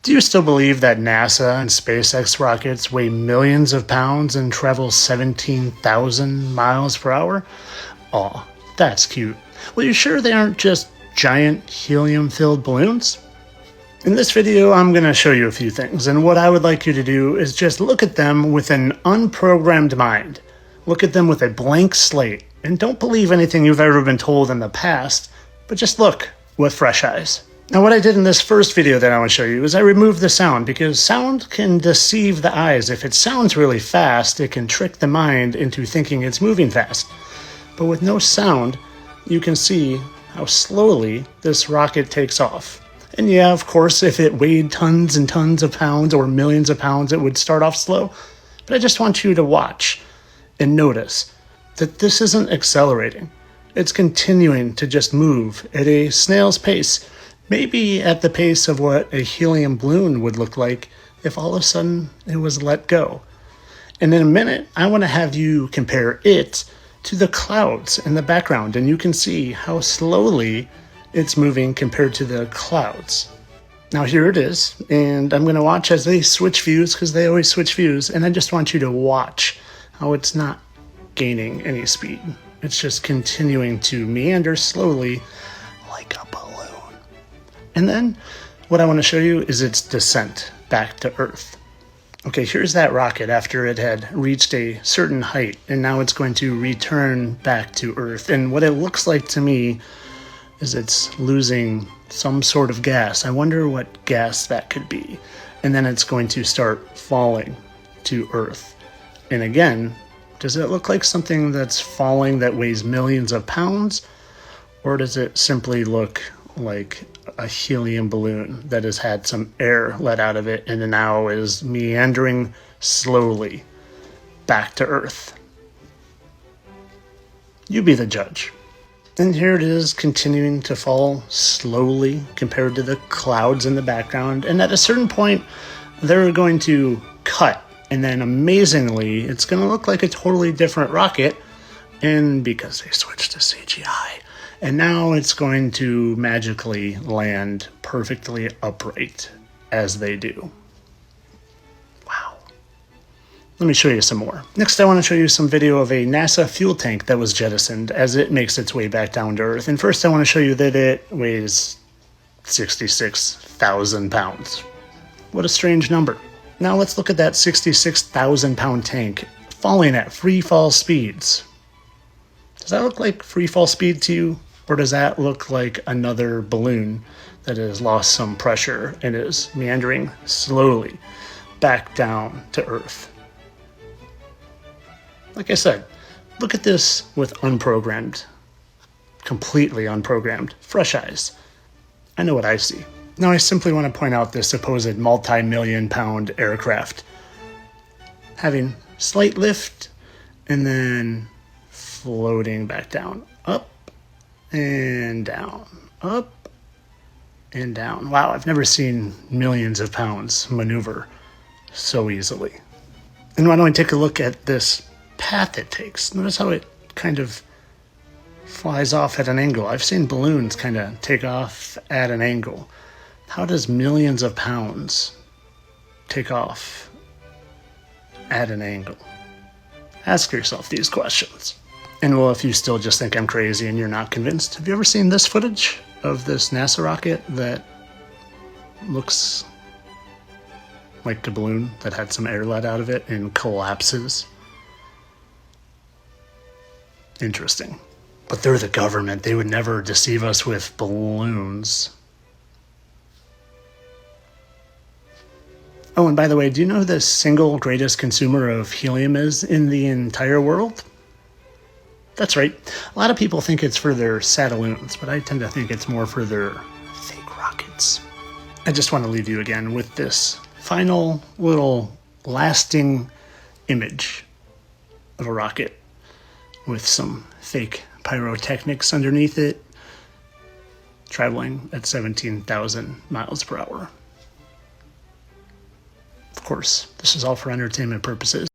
Do you still believe that NASA and SpaceX rockets weigh millions of pounds and travel 17,000 miles per hour? Aw, that's cute. Well, you sure they aren't just giant helium-filled balloons? In this video, I'm going to show you a few things, and what I would like you to do is just look at them with an unprogrammed mind. Look at them with a blank slate, and don't believe anything you've ever been told in the past, but just look with fresh eyes. Now, what I did in this first video that I want to show you is I removed the sound, because sound can deceive the eyes. If it sounds really fast, it can trick the mind into thinking it's moving fast. But with no sound, you can see how slowly this rocket takes off. And yeah, of course, if it weighed tons and tons of pounds or millions of pounds, it would start off slow. But I just want you to watch and notice that this isn't accelerating. It's continuing to just move at a snail's pace. Maybe at the pace of what a helium balloon would look like if all of a sudden it was let go. And in a minute, I want to have you compare it to the clouds in the background, and you can see how slowly it's moving compared to the clouds. Now here it is, and I'm going to watch as they switch views, because they always switch views, and I just want you to watch how it's not gaining any speed. It's just continuing to meander slowly like a balloon. And then what I want to show you is its descent back to Earth. Okay, here's that rocket after it had reached a certain height, and now it's going to return back to Earth. And what it looks like to me is it's losing some sort of gas. I wonder what gas that could be. And then it's going to start falling to Earth. And again, does it look like something that's falling that weighs millions of pounds? Or does it simply look like a helium balloon that has had some air let out of it and now is meandering slowly back to Earth? You be the judge. And here it is, continuing to fall slowly compared to the clouds in the background. And at a certain point, they're going to cut. And then amazingly, it's going to look like a totally different rocket. And because they switched to CGI. And now it's going to magically land perfectly upright as they do. Wow. Let me show you some more. Next, I want to show you some video of a NASA fuel tank that was jettisoned as it makes its way back down to Earth. And first, I want to show you that it weighs 66,000 pounds. What a strange number. Now let's look at that 66,000 pound tank falling at free fall speeds. Does that look like free fall speed to you? Or does that look like another balloon that has lost some pressure and is meandering slowly back down to Earth? Like I said, look at this with unprogrammed, completely unprogrammed, fresh eyes. I know what I see. Now I simply want to point out this supposed multi-million pound aircraft having slight lift and then floating back down, up and down, up and down. Wow, I've never seen millions of pounds maneuver so easily. And why don't we take a look at this path it takes? Notice how it kind of flies off at an angle. I've seen balloons kind of take off at an angle. How does millions of pounds take off at an angle? Ask yourself these questions. And well, if you still just think I'm crazy and you're not convinced, have you ever seen this footage of this NASA rocket that looks like a balloon that had some air let out of it and collapses? Interesting. But they're the government. They would never deceive us with balloons. Oh, and by the way, do you know who the single greatest consumer of helium is in the entire world? That's right. A lot of people think it's for their satelloons, but I tend to think it's more for their fake rockets. I just want to leave you again with this final little lasting image of a rocket with some fake pyrotechnics underneath it, traveling at 17,000 miles per hour. Of course, this is all for entertainment purposes.